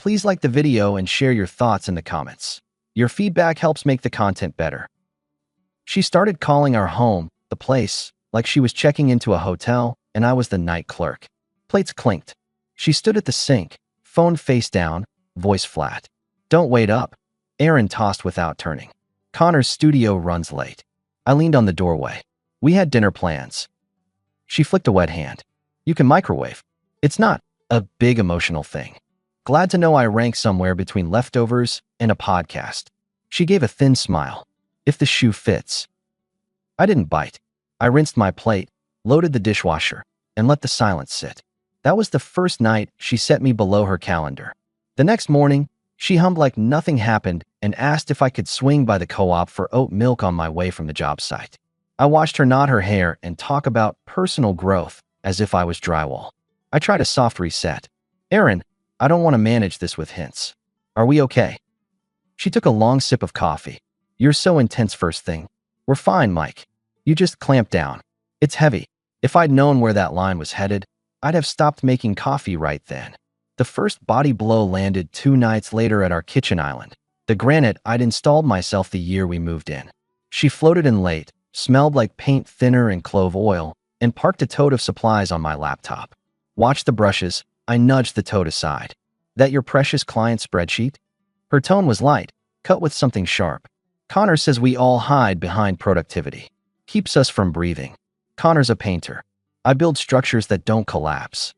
Please like the video and share your thoughts in the comments. Your feedback helps make the content better. She started calling our home, the place, like she was checking into a hotel, and I was the night clerk. Plates clinked. She stood at the sink, phone face down, voice flat. "Don't wait up." Aaron tossed without turning. "Connor's studio runs late." I leaned on the doorway. "We had dinner plans." She flicked a wet hand. "You can microwave. It's not a big emotional thing." Glad to know I rank somewhere between leftovers and a podcast. She gave a thin smile. "If the shoe fits." I didn't bite. I rinsed my plate, loaded the dishwasher, and let the silence sit. That was the first night she set me below her calendar. The next morning, she hummed like nothing happened and asked if I could swing by the co-op for oat milk on my way from the job site. I watched her knot her hair and talk about personal growth as if I was drywall. I tried a soft reset. "Aaron, I don't want to manage this with hints. Are we okay?" She took a long sip of coffee. "You're so intense first thing." "We're fine, Mike. You just clamp down. It's heavy." If I'd known where that line was headed, I'd have stopped making coffee right then. The first body blow landed 2 nights later at our kitchen island, the granite I'd installed myself the year we moved in. She floated in late, smelled like paint thinner and clove oil, and parked a tote of supplies on my laptop. "Watch the brushes." I nudged the tote aside. "That your precious client spreadsheet?" Her tone was light, cut with something sharp. "Connor says we all hide behind productivity. Keeps us from breathing. Connor's a painter. I build structures that don't collapse."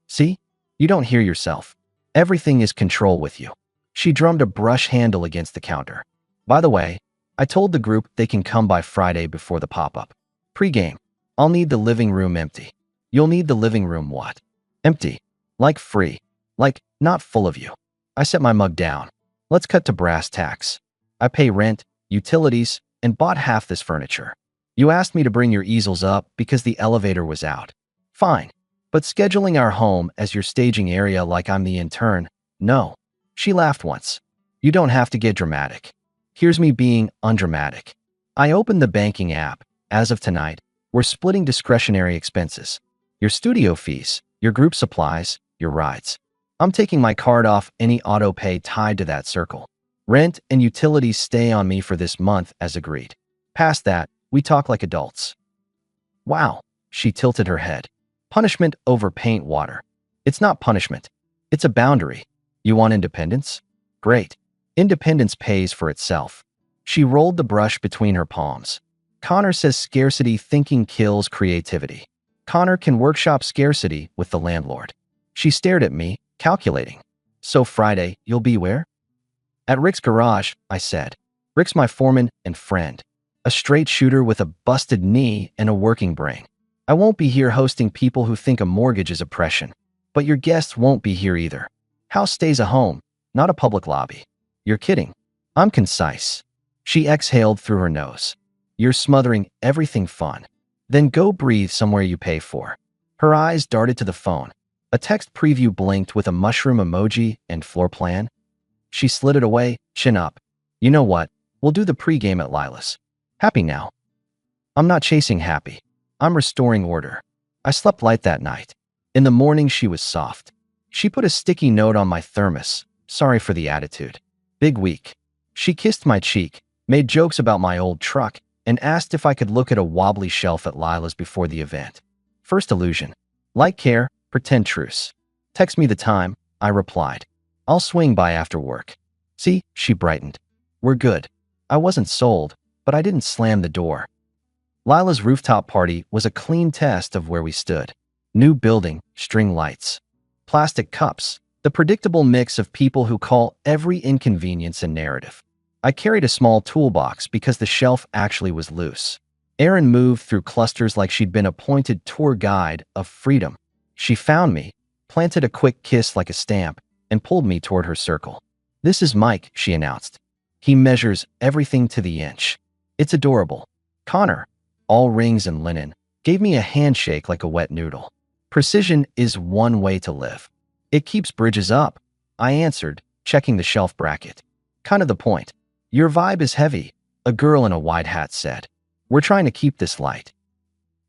"See? You don't hear yourself. Everything is control with you." She drummed a brush handle against the counter. "By the way, I told the group they can come by Friday before the pop-up. Pre-game. I'll need the living room empty." "You'll need the living room what?" "Empty. Like free. Like not full of you." I set my mug down. "Let's cut to brass tacks. I pay rent, utilities, and bought half this furniture. You asked me to bring your easels up because the elevator was out. Fine. But scheduling our home as your staging area like I'm the intern, no." She laughed once. "You don't have to get dramatic. Here's me being undramatic." I opened the banking app. "As of tonight, we're splitting discretionary expenses. Your studio fees, your group supplies, your rides. I'm taking my card off any auto pay tied to that circle. Rent and utilities stay on me for this month as agreed. Past that, we talk like adults." "Wow." She tilted her head. "Punishment over paint water." "It's not punishment. It's a boundary. You want independence? Great. Independence pays for itself." She rolled the brush between her palms. "Connor says scarcity thinking kills creativity. Connor can workshop scarcity with the landlord." She stared at me, calculating. "So Friday, you'll be where?" "At Rick's garage," I said. "Rick's my foreman and friend. A straight shooter with a busted knee and a working brain. I won't be here hosting people who think a mortgage is oppression. But your guests won't be here either. House stays a home, not a public lobby." "You're kidding." I'm concise. She exhaled through her nose. "You're smothering everything fun. Then go breathe somewhere you pay for." Her eyes darted to the phone. A text preview blinked with a mushroom emoji and floor plan. She slid it away, chin up. "You know what? We'll do the pregame at Lila's. Happy now?" I'm not chasing happy. I'm restoring order. I slept light that night. In the morning, she was soft. She put a sticky note on my thermos. "Sorry for the attitude. Big week." She kissed my cheek, made jokes about my old truck, and asked if I could look at a wobbly shelf at Lila's before the event. First illusion. Like care, pretend truce. "Text me the time," I replied. "I'll swing by after work." "See," she brightened. "We're good." I wasn't sold, but I didn't slam the door. Lila's rooftop party was a clean test of where we stood. New building, string lights. Plastic cups, the predictable mix of people who call every inconvenience a narrative. I carried a small toolbox because the shelf actually was loose. Erin moved through clusters like she'd been appointed tour guide of freedom. She found me, planted a quick kiss like a stamp, and pulled me toward her circle. "This is Mike," she announced. "He measures everything to the inch. It's adorable." Connor, all rings and linen, gave me a handshake like a wet noodle. "Precision is one way to live. It keeps bridges up," I answered, checking the shelf bracket. "Kind of the point." "Your vibe is heavy," a girl in a wide hat said. "We're trying to keep this light."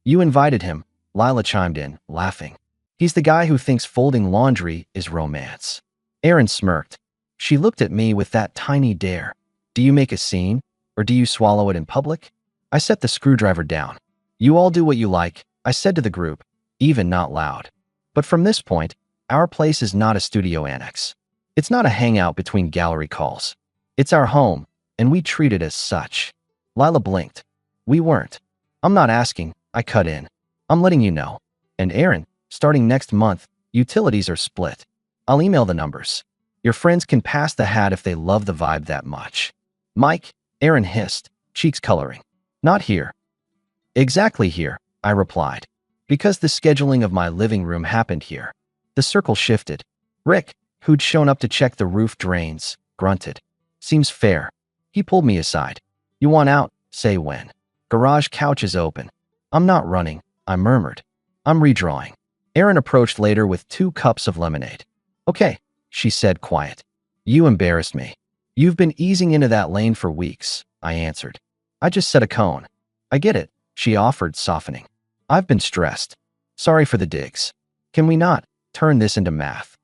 "You invited him," Lila chimed in, laughing. "He's the guy who thinks folding laundry is romance." Erin smirked. She looked at me with that tiny dare. Do you make a scene, or do you swallow it in public? I set the screwdriver down. You all do what you like, I said to the group, even not loud. But from this point, our place is not a studio annex. It's not a hangout between gallery calls. It's our home, and we treat it as such. Lila blinked. We weren't. I'm not asking, I cut in. I'm letting you know. And Erin, starting next month, utilities are split. I'll email the numbers. Your friends can pass the hat if they love the vibe that much. Mike, Erin hissed, cheeks coloring. Not here. Exactly here, I replied. Because the scheduling of my living room happened here. The circle shifted. Rick, who'd shown up to check the roof drains, grunted. Seems fair. He pulled me aside. You want out? Say when. Garage couch is open. I'm not running, I murmured. I'm redrawing. Erin approached later with 2 cups of lemonade. Okay, she said quiet. You embarrassed me. You've been easing into that lane for weeks, I answered. I just set a cone. I get it, she offered, softening. I've been stressed. Sorry for the digs. Can we not turn this into math?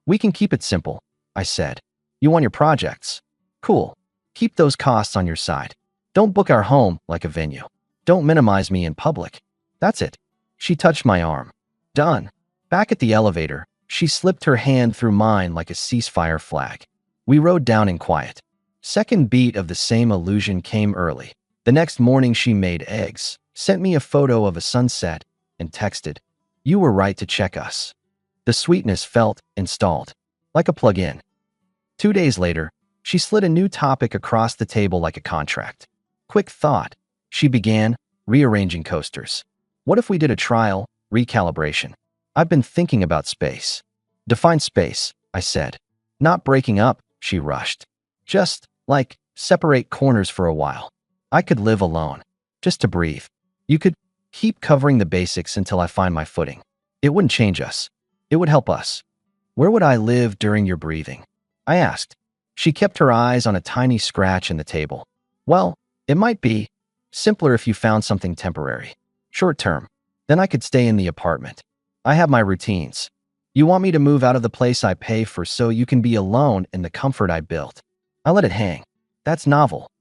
We can keep it simple, I said. You want your projects? Cool. Keep those costs on your side. Don't book our home like a venue. Don't minimize me in public. That's it. She touched my arm. Done. Back at the elevator, she slipped her hand through mine like a ceasefire flag. We rode down in quiet. Second beat of the same illusion came early. The next morning she made eggs, sent me a photo of a sunset, and texted, You were right to check us. The sweetness felt installed, like a plug-in. 2 days later, she slid a new topic across the table like a contract. Quick thought, she began, rearranging coasters. What if we did a trial, recalibration? I've been thinking about space. Define space, I said. Not breaking up, she rushed. Just, like, separate corners for a while. I could live alone, just to breathe. You could keep covering the basics until I find my footing. It wouldn't change us. It would help us. Where would I live during your breathing? I asked. She kept her eyes on a tiny scratch in the table. Well, it might be simpler if you found something temporary. Short term. Then I could stay in the apartment. I have my routines. You want me to move out of the place I pay for so you can be alone in the comfort I built. I let it hang. That's novel.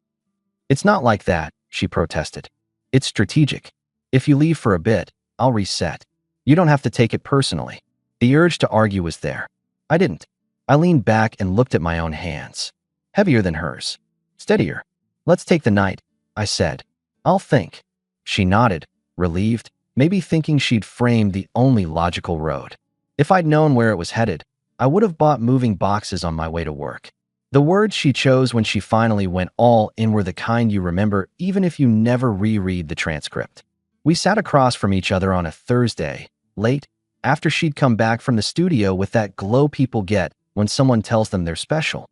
It's not like that, she protested. It's strategic. If you leave for a bit, I'll reset. You don't have to take it personally. The urge to argue was there. I didn't. I leaned back and looked at my own hands. Heavier than hers. Steadier. Let's take the night, I said. I'll think. She nodded, relieved, maybe thinking she'd framed the only logical road. If I'd known where it was headed, I would have bought moving boxes on my way to work. The words she chose when she finally went all in were the kind you remember even if you never reread the transcript. We sat across from each other on a Thursday, late, after she'd come back from the studio with that glow people get when someone tells them they're special.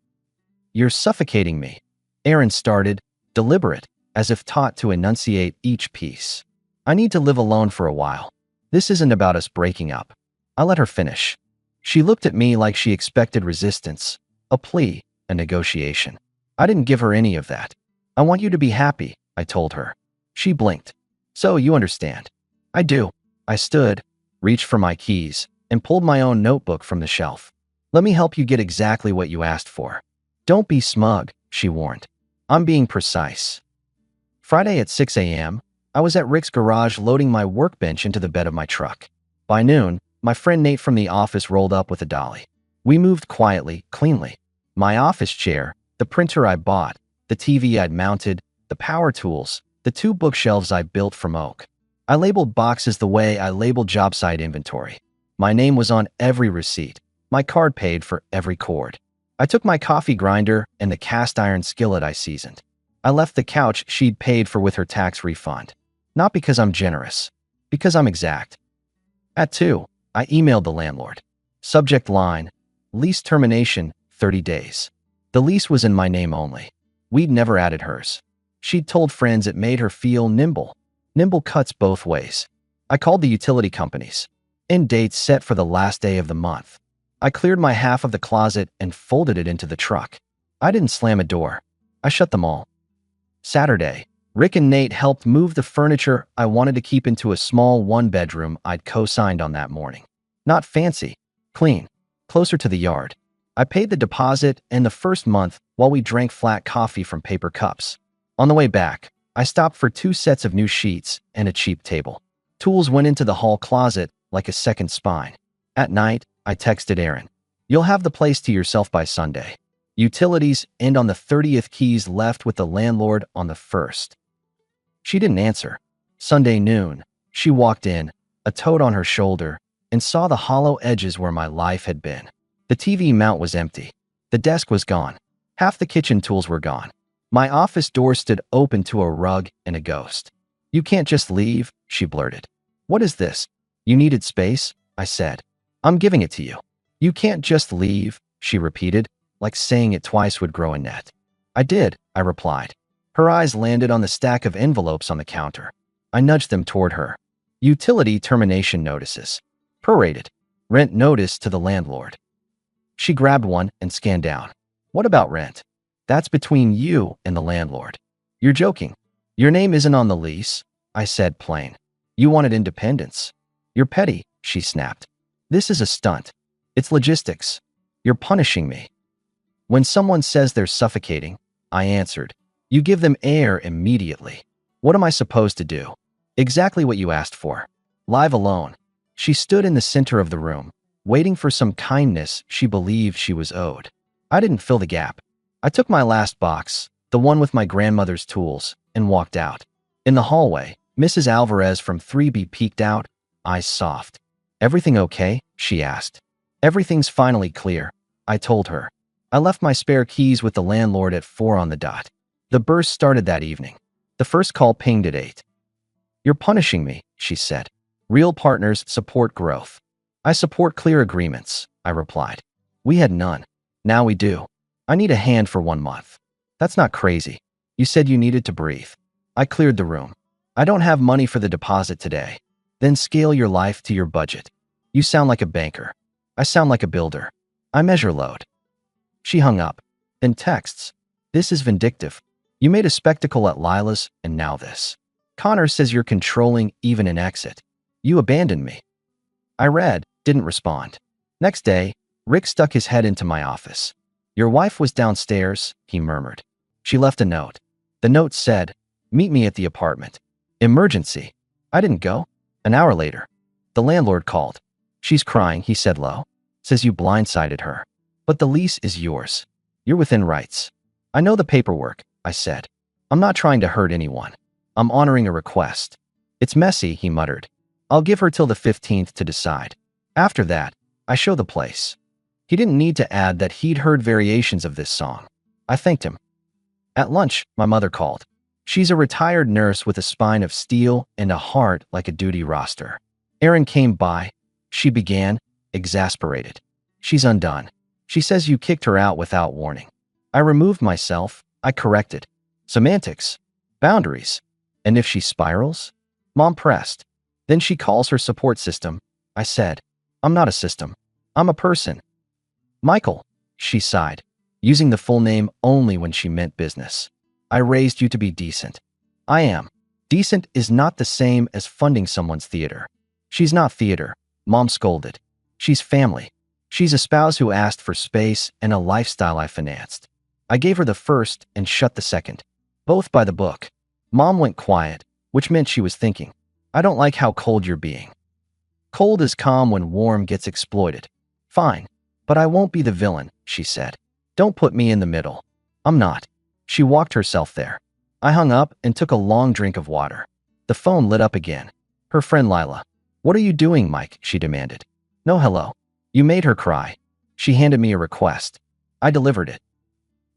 You're suffocating me. Erin started, deliberate, as if taught to enunciate each piece. I need to live alone for a while. This isn't about us breaking up. I let her finish. She looked at me like she expected resistance, a plea, a negotiation. I didn't give her any of that. I want you to be happy, I told her. She blinked. So you understand. I do. I stood, reached for my keys, and pulled my own notebook from the shelf. Let me help you get exactly what you asked for. Don't be smug, she warned. I'm being precise. Friday at 6 a.m., I was at Rick's garage loading my workbench into the bed of my truck. By noon, my friend Nate from the office rolled up with a dolly. We moved quietly, cleanly. My office chair, the printer I bought, the TV I'd mounted, the power tools, the 2 bookshelves I built from oak. I labeled boxes the way I labeled job site inventory. My name was on every receipt. My card paid for every cord. I took my coffee grinder and the cast iron skillet I seasoned. I left the couch she'd paid for with her tax refund. Not because I'm generous, because I'm exact. At 2, I emailed the landlord. Subject line, lease termination, 30 days. The lease was in my name only. We'd never added hers. She'd told friends it made her feel nimble. Nimble cuts both ways. I called the utility companies. End dates set for the last day of the month. I cleared my half of the closet and folded it into the truck. I didn't slam a door. I shut them all. Saturday, Rick and Nate helped move the furniture I wanted to keep into a small 1-bedroom I'd co-signed on that morning. Not fancy, clean, closer to the yard. I paid the deposit and the first month while we drank flat coffee from paper cups. On the way back, I stopped for 2 sets of new sheets and a cheap table. Tools went into the hall closet like a second spine. At night, I texted Erin. You'll have the place to yourself by Sunday. Utilities end on the 30th, keys left with the landlord on the 1st. She didn't answer. Sunday noon, she walked in, a toad on her shoulder, and saw the hollow edges where my life had been. The TV mount was empty. The desk was gone. Half the kitchen tools were gone. My office door stood open to a rug and a ghost. You can't just leave, she blurted. What is this? You needed space, I said. I'm giving it to you. You can't just leave, she repeated, like saying it twice would grow a net. I did, I replied. Her eyes landed on the stack of envelopes on the counter. I nudged them toward her. Utility termination notices. Prorated. Rent notice to the landlord. She grabbed one and scanned down. What about rent? That's between you and the landlord. You're joking. Your name isn't on the lease, I said plain. You wanted independence. You're petty, she snapped. This is a stunt. It's logistics. You're punishing me. When someone says they're suffocating, I answered, you give them air immediately. What am I supposed to do? Exactly what you asked for. Live alone. She stood in the center of the room, waiting for some kindness she believed she was owed. I didn't fill the gap. I took my last box, the one with my grandmother's tools, and walked out. In the hallway, Mrs. Alvarez from 3B peeked out, eyes soft. Everything okay? She asked. Everything's finally clear, I told her. I left my spare keys with the landlord at 4 on the dot. The burst started that evening. The first call pinged at 8. You're punishing me, she said. Real partners support growth. I support clear agreements, I replied. We had none. Now we do. I need a hand for 1 month. That's not crazy. You said you needed to breathe. I cleared the room. I don't have money for the deposit today. Then scale your life to your budget. You sound like a banker. I sound like a builder. I measure load. She hung up. Then texts. This is vindictive. You made a spectacle at Lila's, and now this. Connor says you're controlling even an exit. You abandoned me. I read, didn't respond. Next day, Rick stuck his head into my office. Your wife was downstairs, he murmured. She left a note. The note said, meet me at the apartment. Emergency. I didn't go. An hour later, the landlord called. She's crying, he said low. Says you blindsided her. But the lease is yours. You're within rights. I know the paperwork, I said. I'm not trying to hurt anyone. I'm honoring a request. It's messy, he muttered. I'll give her till the 15th to decide. After that, I show the place. He didn't need to add that he'd heard variations of this song. I thanked him. At lunch, my mother called. She's a retired nurse with a spine of steel and a heart like a duty roster. Erin came by. She began, exasperated. She's undone. She says you kicked her out without warning. I removed myself. I corrected. Semantics. Boundaries. And if she spirals? Mom pressed. Then she calls her support system. I said, I'm not a system. I'm a person. Michael, she sighed, using the full name only when she meant business. I raised you to be decent. I am. Decent is not the same as funding someone's theater. She's not theater, Mom scolded. She's family. She's a spouse who asked for space and a lifestyle I financed. I gave her the first and shut the second. Both by the book. Mom went quiet, which meant she was thinking. I don't like how cold you're being. Cold is calm when warm gets exploited. Fine. But I won't be the villain, she said. Don't put me in the middle. I'm not. She walked herself there. I hung up and took a long drink of water. The phone lit up again. Her friend Lila. What are you doing, Mike? She demanded. No hello. You made her cry. She handed me a request. I delivered it.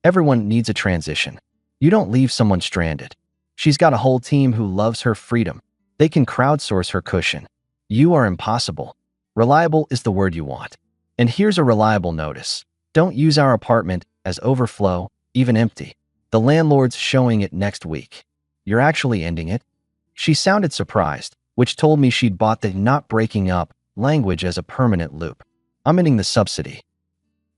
Everyone needs a transition. You don't leave someone stranded. She's got a whole team who loves her freedom. They can crowdsource her cushion. You are impossible. Reliable is the word you want. And here's a reliable notice. Don't use our apartment as overflow, even empty. The landlord's showing it next week. You're actually ending it? She sounded surprised, which told me she'd bought the not breaking up language as a permanent loop. I'm ending the subsidy.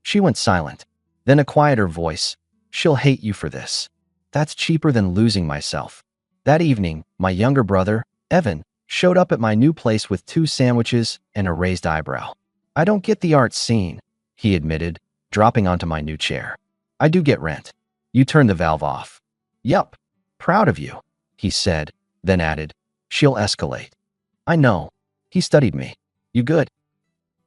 She went silent. Then a quieter voice. She'll hate you for this. That's cheaper than losing myself. That evening, my younger brother, Evan, showed up at my new place with 2 sandwiches and a raised eyebrow. I don't get the art scene, he admitted, dropping onto my new chair. I do get rent. You turned the valve off. Yup. Proud of you, he said, then added, she'll escalate. I know. He studied me. You good?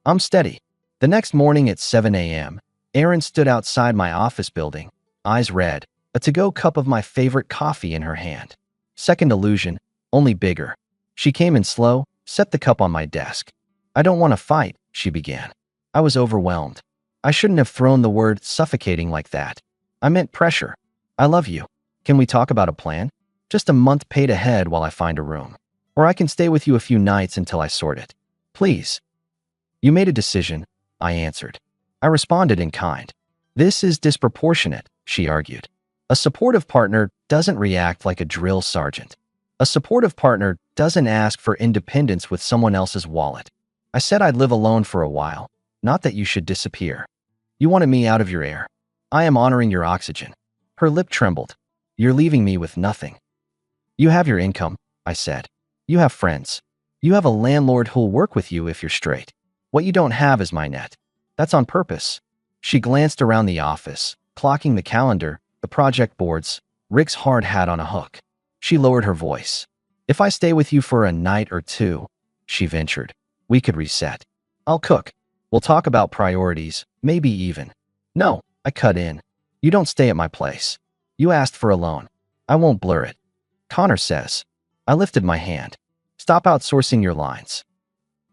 I'm steady. The next morning at 7 a.m., Erin stood outside my office building, eyes red, a to-go cup of my favorite coffee in her hand. Second illusion, only bigger. She came in slow, set the cup on my desk. I don't want to fight, she began. I was overwhelmed. I shouldn't have thrown the word suffocating like that. I meant pressure. I love you. Can we talk about a plan? Just a month paid ahead while I find a room. Or I can stay with you a few nights until I sort it. Please. You made a decision, I answered. I responded in kind. This is disproportionate, she argued. A supportive partner doesn't react like a drill sergeant. A supportive partner doesn't ask for independence with someone else's wallet. I said I'd live alone for a while, not that you should disappear. You wanted me out of your air. I am honoring your oxygen. Her lip trembled. You're leaving me with nothing. You have your income, I said. You have friends. You have a landlord who'll work with you if you're straight. What you don't have is my net. That's on purpose. She glanced around the office, clocking the calendar, the project boards, Rick's hard hat on a hook. She lowered her voice. If I stay with you for a night or two, she ventured, we could reset. I'll cook. We'll talk about priorities, maybe even. No, I cut in. You don't stay at my place. You asked for a loan. I won't blur it. Connor says. I lifted my hand. Stop outsourcing your lines.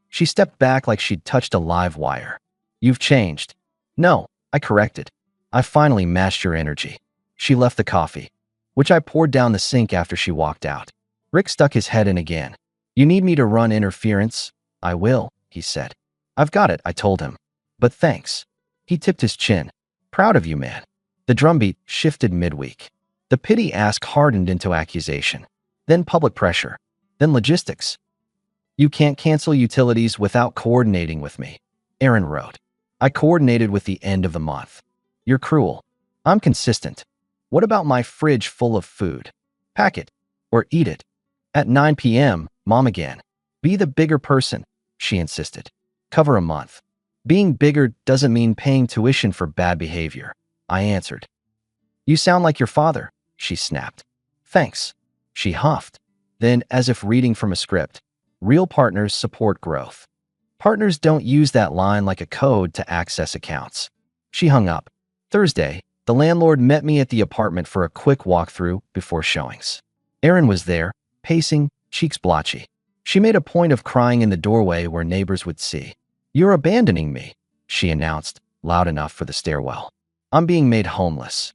She stepped back like she'd touched a live wire. You've changed. No, I corrected. I finally matched your energy. She left the coffee, which I poured down the sink after she walked out. Rick stuck his head in again. You need me to run interference? I will, he said. I've got it, I told him. But thanks. He tipped his chin. Proud of you, man. The drumbeat shifted midweek. The pity ask hardened into accusation. Then public pressure. Then logistics. You can't cancel utilities without coordinating with me, Erin wrote. I coordinated with the end of the month. You're cruel. I'm consistent. What about my fridge full of food? Pack it. Or eat it. At 9 p.m., Mom again. Be the bigger person, she insisted. Cover a month. Being bigger doesn't mean paying tuition for bad behavior, I answered. You sound like your father, she snapped. Thanks. She huffed. Then, as if reading from a script, real partners support growth. Partners don't use that line like a code to access accounts. She hung up. Thursday, the landlord met me at the apartment for a quick walkthrough before showings. Erin was there, pacing, cheeks blotchy. She made a point of crying in the doorway where neighbors would see. You're abandoning me, she announced, loud enough for the stairwell. I'm being made homeless.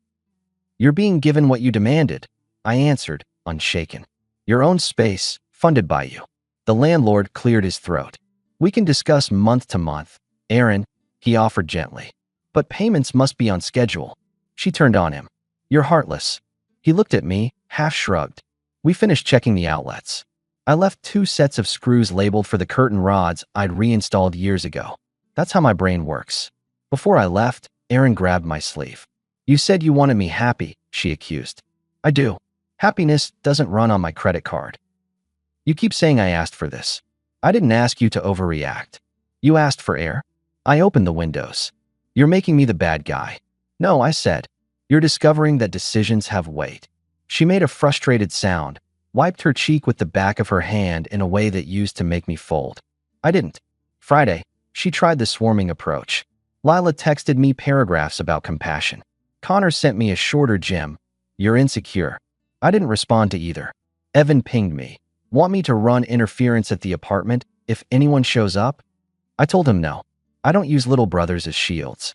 You're being given what you demanded, I answered, unshaken. Your own space, funded by you. The landlord cleared his throat. We can discuss month to month, Erin, he offered gently. But payments must be on schedule. She turned on him. You're heartless. He looked at me, half shrugged. We finished checking the outlets. I left 2 sets of screws labeled for the curtain rods I'd reinstalled years ago. That's how my brain works. Before I left, Erin grabbed my sleeve. You said you wanted me happy, she accused. I do. Happiness doesn't run on my credit card. You keep saying I asked for this. I didn't ask you to overreact. You asked for air. I opened the windows. You're making me the bad guy. No, I said. You're discovering that decisions have weight. She made a frustrated sound, wiped her cheek with the back of her hand in a way that used to make me fold. I didn't. Friday, she tried the swarming approach. Lila texted me paragraphs about compassion. Connor sent me a shorter gem. You're insecure. I didn't respond to either. Evan pinged me. Want me to run interference at the apartment if anyone shows up? I told him no. I don't use little brothers as shields.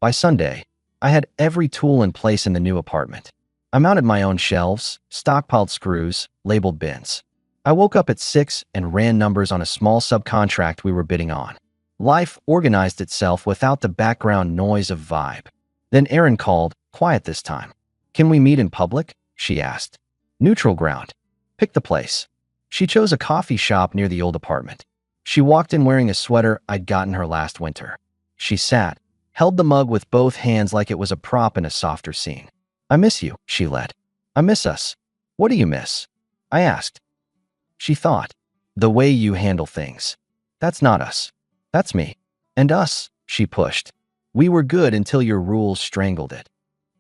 By Sunday, I had every tool in place in the new apartment. I mounted my own shelves, stockpiled screws, labeled bins. I woke up at 6 and ran numbers on a small subcontract we were bidding on. Life organized itself without the background noise of vibe. Then Erin called, quiet this time. Can we meet in public? She asked. Neutral ground. Pick the place. She chose a coffee shop near the old apartment. She walked in wearing a sweater I'd gotten her last winter. She sat, held the mug with both hands like it was a prop in a softer scene. I miss you, she led. I miss us. What do you miss? I asked. She thought. The way you handle things. That's not us. That's me. And us, she pushed. We were good until your rules strangled it.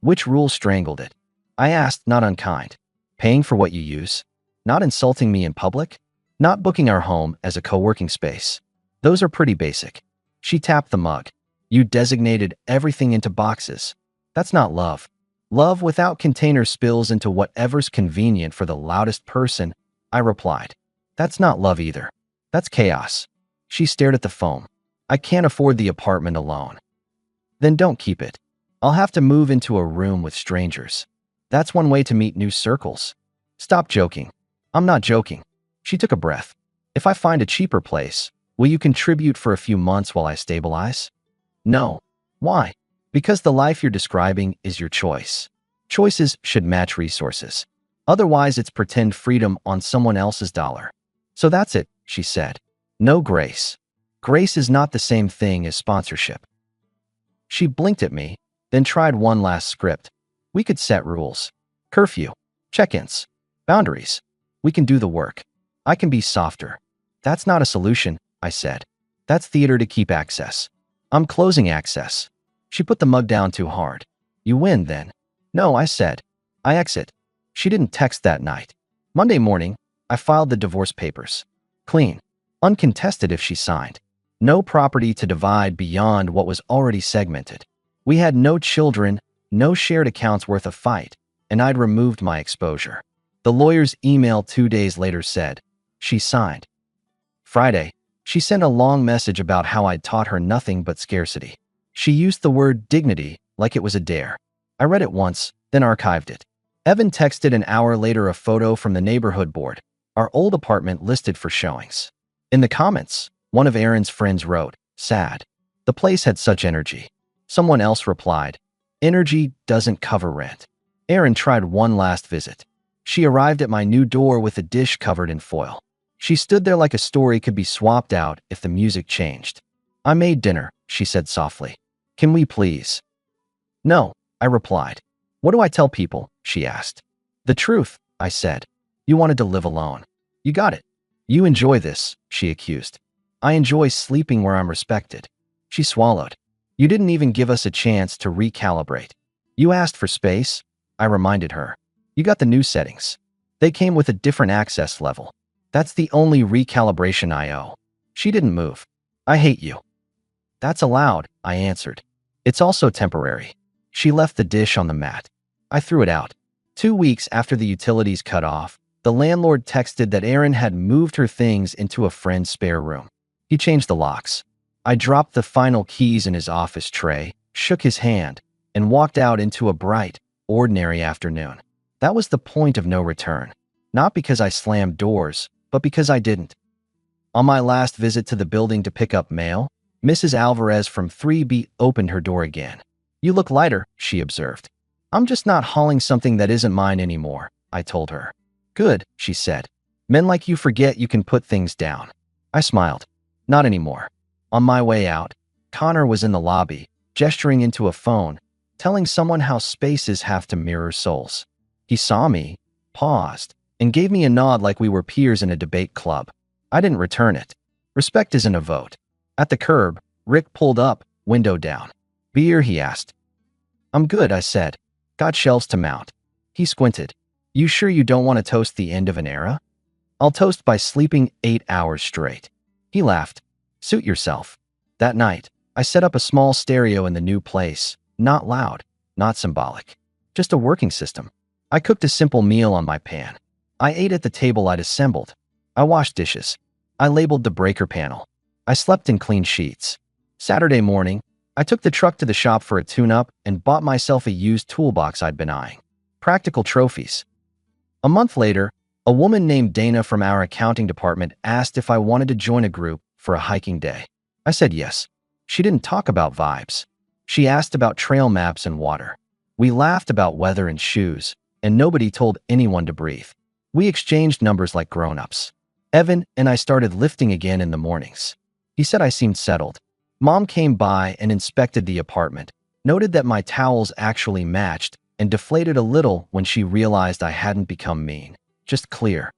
Which rules strangled it? I asked, not unkind. Paying for what you use? Not insulting me in public? Not booking our home as a co-working space? Those are pretty basic. She tapped the mug. You designated everything into boxes. That's not love. Love without container spills into whatever's convenient for the loudest person, I replied. That's not love either. That's chaos. She stared at the foam. I can't afford the apartment alone. Then don't keep it. I'll have to move into a room with strangers. That's one way to meet new circles. Stop joking. I'm not joking. She took a breath. If I find a cheaper place, will you contribute for a few months while I stabilize? No. Why? Because the life you're describing is your choice. Choices should match resources. Otherwise, it's pretend freedom on someone else's dollar. So that's it, she said. No grace. Grace is not the same thing as sponsorship. She blinked at me, then tried one last script. We could set rules. Curfew. Check-ins. Boundaries. We can do the work. I can be softer. That's not a solution, I said. That's theater to keep access. I'm closing access. She put the mug down too hard. You win, then. No, I said. I exit. She didn't text that night. Monday morning, I filed the divorce papers. Clean. Uncontested if she signed. No property to divide beyond what was already segmented. We had no children, no shared accounts worth a fight, and I'd removed my exposure. The lawyer's email 2 days later said, she signed. Friday, she sent a long message about how I'd taught her nothing but scarcity. She used the word dignity like it was a dare. I read it once, then archived it. Evan texted an hour later a photo from the neighborhood board, our old apartment listed for showings. In the comments, one of Aaron's friends wrote, sad. The place had such energy. Someone else replied, energy doesn't cover rent. Aaron tried one last visit. She arrived at my new door with a dish covered in foil. She stood there like a story could be swapped out if the music changed. I made dinner, she said softly. Can we please? No, I replied. What do I tell people? She asked. The truth, I said. You wanted to live alone. You got it. You enjoy this, she accused. I enjoy sleeping where I'm respected. She swallowed. You didn't even give us a chance to recalibrate. You asked for space, I reminded her. You got the new settings. They came with a different access level. That's the only recalibration I owe. She didn't move. I hate you. That's allowed, I answered. It's also temporary. She left the dish on the mat. I threw it out. 2 weeks after the utilities cut off, the landlord texted that Aaron had moved her things into a friend's spare room. He changed the locks. I dropped the final keys in his office tray, shook his hand, and walked out into a bright, ordinary afternoon. That was the point of no return. Not because I slammed doors, but because I didn't. On my last visit to the building to pick up mail, Mrs. Alvarez from 3B opened her door again. You look lighter, she observed. I'm just not hauling something that isn't mine anymore, I told her. Good, she said. Men like you forget you can put things down. I smiled. Not anymore. On my way out, Connor was in the lobby, gesturing into a phone, telling someone how spaces have to mirror souls. He saw me, paused, and gave me a nod like we were peers in a debate club. I didn't return it. Respect isn't a vote. At the curb, Rick pulled up, window down. Beer, he asked. I'm good, I said. Got shelves to mount. He squinted. You sure you don't want to toast the end of an era? I'll toast by sleeping 8 hours straight. He laughed. Suit yourself. That night, I set up a small stereo in the new place, not loud, not symbolic. Just a working system. I cooked a simple meal on my pan. I ate at the table I'd assembled. I washed dishes. I labeled the breaker panel. I slept in clean sheets. Saturday morning, I took the truck to the shop for a tune-up and bought myself a used toolbox I'd been eyeing. Practical trophies. A month later, a woman named Dana from our accounting department asked if I wanted to join a group for a hiking day. I said yes. She didn't talk about vibes. She asked about trail maps and water. We laughed about weather and shoes, and nobody told anyone to breathe. We exchanged numbers like grown-ups. Evan and I started lifting again in the mornings. He said I seemed settled. Mom came by and inspected the apartment, noted that my towels actually matched, and deflated a little when she realized I hadn't become mean, just clear.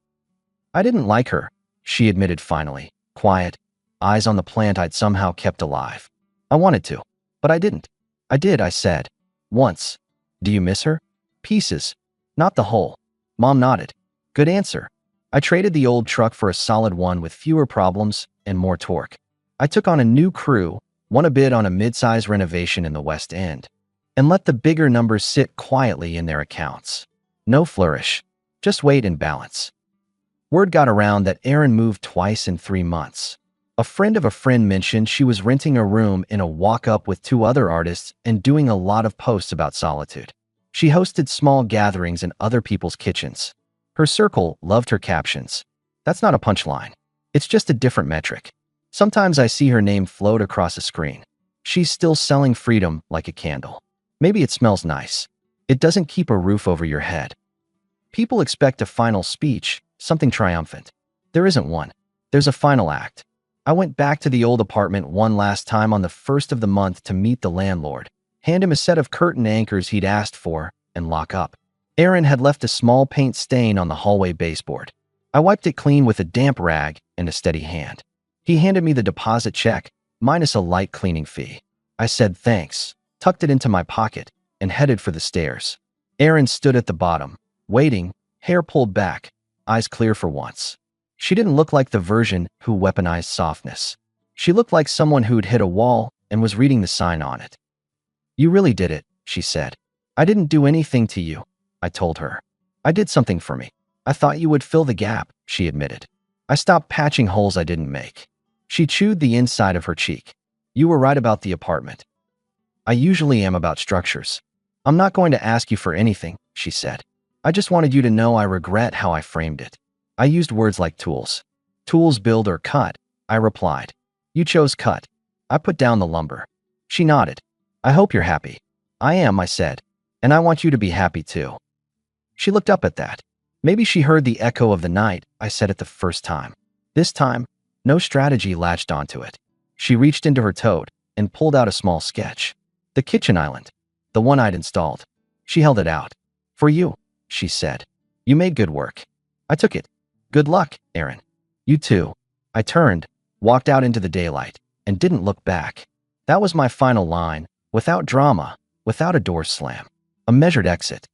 I didn't like her, she admitted finally, quiet, eyes on the plant I'd somehow kept alive. I wanted to, But I didn't. I did, I said. Once. Do you miss her? Pieces. Not the whole. Mom nodded. Good answer. I traded the old truck for a solid one with fewer problems and more torque. I took on a new crew, won a bid on a mid-size renovation in the West End, and let the bigger numbers sit quietly in their accounts. No flourish. Just wait and balance. Word got around that Erin moved twice in 3 months. A friend of a friend mentioned she was renting a room in a walk-up with 2 other artists and doing a lot of posts about solitude. She hosted small gatherings in other people's kitchens. Her circle loved her captions. That's not a punchline. It's just a different metric. Sometimes I see her name float across a screen. She's still selling freedom like a candle. Maybe it smells nice. It doesn't keep a roof over your head. People expect a final speech, something triumphant. There isn't one. There's a final act. I went back to the old apartment one last time on the 1st of the month to meet the landlord, hand him a set of curtain anchors he'd asked for, and lock up. Erin had left a small paint stain on the hallway baseboard. I wiped it clean with a damp rag and a steady hand. He handed me the deposit check, minus a light cleaning fee. I said thanks, tucked it into my pocket, and headed for the stairs. Erin stood at the bottom, waiting, hair pulled back, eyes clear for once. She didn't look like the version who weaponized softness. She looked like someone who'd hit a wall and was reading the sign on it. You really did it, she said. I didn't do anything to you, I told her. I did something for me. I thought you would fill the gap, she admitted. I stopped patching holes I didn't make. She chewed the inside of her cheek. You were right about the apartment. I usually am about structures. I'm not going to ask you for anything, she said. I just wanted you to know I regret how I framed it. I used words like tools. Tools build or cut, I replied. You chose cut. I put down the lumber. She nodded. I hope you're happy. I am, I said. And I want you to be happy too. She looked up at that. Maybe she heard the echo of the night I said it the first time. This time, no strategy latched onto it. She reached into her tote and pulled out a small sketch. The kitchen island. The one I'd installed. She held it out. For you, she said. You made good work. I took it. Good luck, Erin. You too. I turned, walked out into the daylight, and didn't look back. That was my final line, without drama, without a door slam. A measured exit.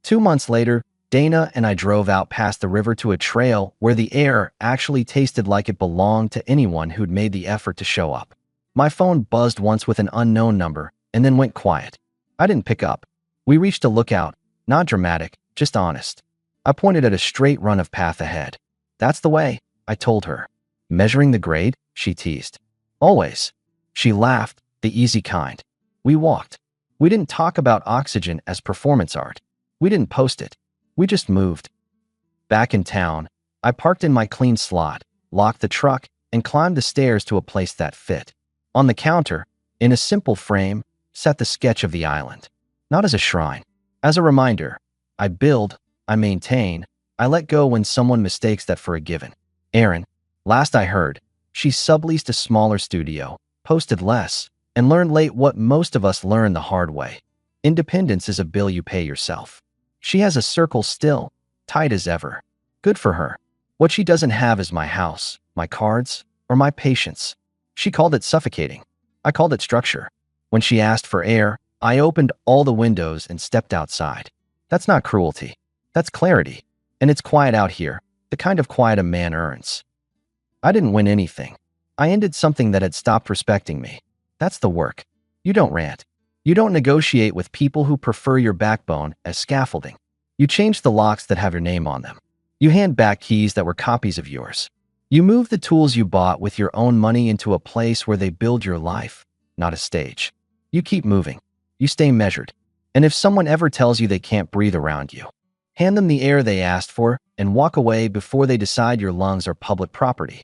2 months later, Dana and I drove out past the river to a trail where the air actually tasted like it belonged to anyone who'd made the effort to show up. My phone buzzed once with an unknown number and then went quiet. I didn't pick up. We reached a lookout, not dramatic, just honest. I pointed at a straight run of path ahead. That's the way, I told her. Measuring the grade? She teased. Always. She laughed, the easy kind. We walked. We didn't talk about oxygen as performance art. We didn't post it. We just moved. Back in town, I parked in my clean slot, locked the truck, and climbed the stairs to a place that fit. On the counter, in a simple frame, sat the sketch of the island. Not as a shrine. As a reminder, I build, I maintain, I let go when someone mistakes that for a given. Erin, last I heard, she subleased a smaller studio, posted less, and learned late what most of us learn the hard way. Independence is a bill you pay yourself. She has a circle still, tight as ever. Good for her. What she doesn't have is my house, my cards, or my patience. She called it suffocating. I called it structure. When she asked for air, I opened all the windows and stepped outside. That's not cruelty. That's clarity. And it's quiet out here, the kind of quiet a man earns. I didn't win anything. I ended something that had stopped respecting me. That's the work. You don't rant. You don't negotiate with people who prefer your backbone as scaffolding. You change the locks that have your name on them. You hand back keys that were copies of yours. You move the tools you bought with your own money into a place where they build your life, not a stage. You keep moving. You stay measured. And if someone ever tells you they can't breathe around you, hand them the air they asked for and walk away before they decide your lungs are public property.